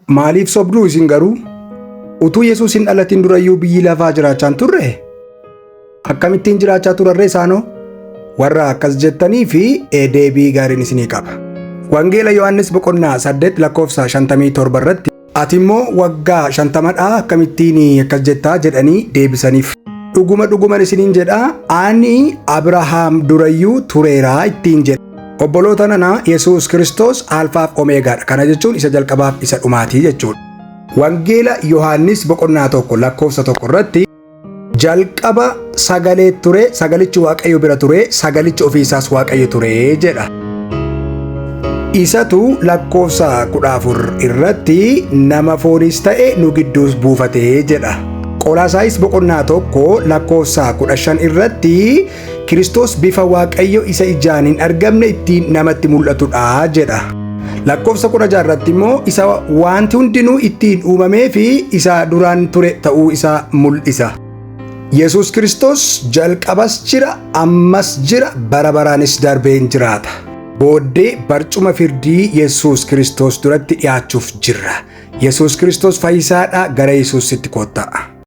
Maaliif sobduu isin garuu? Utuu Yesuus hin dhalatin durayyuu biyyi lafaa jiraachaan turre? Akkamittiin jiraachaa turarree isaanoo? Warra akkas jettanii fi deebii gaariin isinii qaba. Wangeela Yohaannis boqonnaa 8 lakkoofsa 57 irratti ati immoo waggaa 50dhaa akkamittiin akkas jettaa jedhanii deebisaniif. Dhuguman isiniin jedhaa ani Abrahaam durayyuu tureeraa ittiin jedha. Obboloota nana Yesuus Kiristoos Alfaaf Omeegaadha. Kana jechuun isa jalqabaaf isa dhumaatii jechuudha. Wangeela Yohaannis boqonnaa 1 lakkoofsa 1 irratti jalqaba sagalee ture, sagalichi Waaqayyo bira ture, sagalichi ofiisaas Waaqayyo ture jedha. Isatu lakkoofsa 14 irratti nama foonis ta'e nu gidduus buufatee jedha. Qolaasaayis boqonnaa 1 lakkoofsa 15 irratti Kiristoos bifa Waaqayyo isa ijaan hin argamne ittiin namatti mul'atudha jedha. Lakkoofsa 16 irratti immoo isa wanti hundinuu ittiin uumamee fi isa duraan ture ta'uu isaa mul'isa. Yesuus Kiristoos jalqabas jira, ammas jira, bara baraanis darbee hin jiraata. Booddee barcuma firdii Yesuus Kiristoos duratti dhiyaachuuf jirra. Yesuus Kiristoos fayyisaadha, gara Yesuusitti kottaa.